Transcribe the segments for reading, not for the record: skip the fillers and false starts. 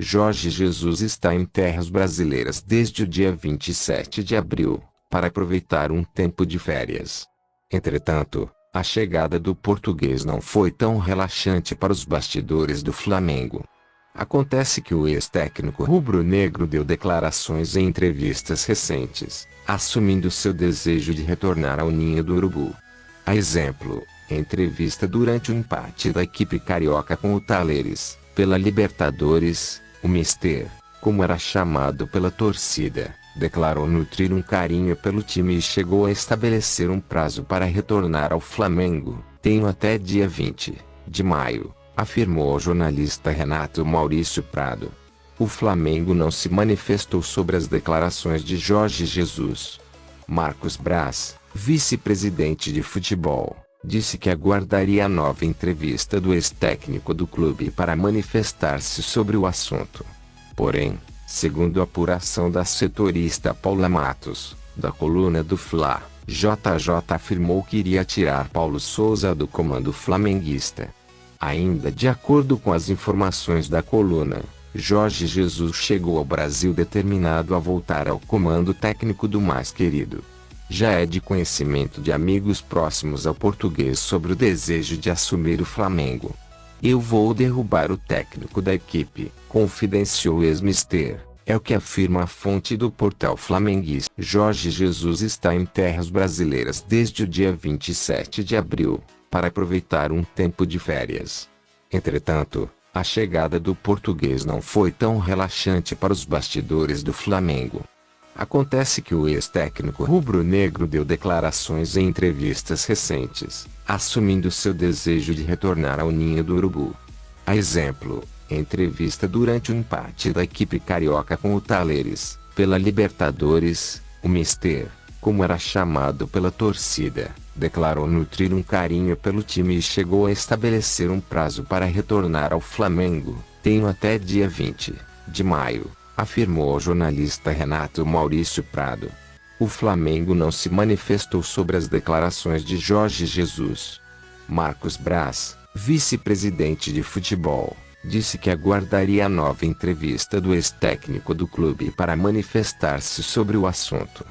Jorge Jesus está em terras brasileiras desde o dia 27 de abril, para aproveitar um tempo de férias. Entretanto, a chegada do português não foi tão relaxante para os bastidores do Flamengo. Acontece que o ex-técnico rubro-negro deu declarações em entrevistas recentes, assumindo seu desejo de retornar ao ninho do urubu. A exemplo, entrevista durante o empate da equipe carioca com o Talleres, pela Libertadores, o Mister, como era chamado pela torcida, declarou nutrir um carinho pelo time e chegou a estabelecer um prazo para retornar ao Flamengo. Tenho até dia 20 de maio, afirmou o jornalista Renato Maurício Prado. O Flamengo não se manifestou sobre as declarações de Jorge Jesus. Marcos Braz, vice-presidente de futebol, disse que aguardaria a nova entrevista do ex-técnico do clube para manifestar-se sobre o assunto. Porém, segundo a apuração da setorista Paula Matos, da coluna do Fla, JJ afirmou que iria tirar Paulo Souza do comando flamenguista. Ainda de acordo com as informações da coluna, Jorge Jesus chegou ao Brasil determinado a voltar ao comando técnico do mais querido. Já é de conhecimento de amigos próximos ao português sobre o desejo de assumir o Flamengo. Eu vou derrubar o técnico da equipe, confidenciou o ex-mister, é o que afirma a fonte do portal flamenguista. Jorge Jesus está em terras brasileiras desde o dia 27 de abril, para aproveitar um tempo de férias. Entretanto, a chegada do português não foi tão relaxante para os bastidores do Flamengo. Acontece que o ex-técnico rubro-negro deu declarações em entrevistas recentes, assumindo seu desejo de retornar ao ninho do urubu. A exemplo, entrevista durante o empate da equipe carioca com o Talleres, pela Libertadores, o Mister, como era chamado pela torcida, declarou nutrir um carinho pelo time e chegou a estabelecer um prazo para retornar ao Flamengo. Tenho até dia 20 de maio, afirmou o jornalista Renato Maurício Prado. O Flamengo não se manifestou sobre as declarações de Jorge Jesus. Marcos Braz, vice-presidente de futebol, disse que aguardaria a nova entrevista do ex-técnico do clube para manifestar-se sobre o assunto.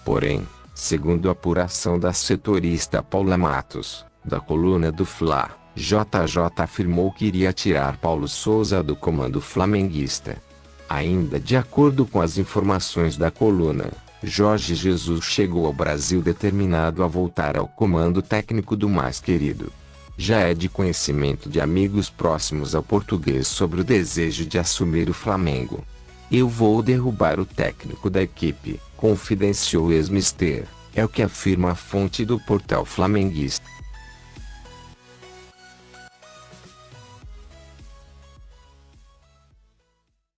Porém, segundo a apuração da setorista Paula Matos, da coluna do Fla, JJ afirmou que iria tirar Paulo Souza do comando flamenguista. Ainda de acordo com as informações da coluna, Jorge Jesus chegou ao Brasil determinado a voltar ao comando técnico do mais querido. Já é de conhecimento de amigos próximos ao português sobre o desejo de assumir o Flamengo. Eu vou derrubar o técnico da equipe, confidenciou o ex-mister, é o que afirma a fonte do portal flamenguista.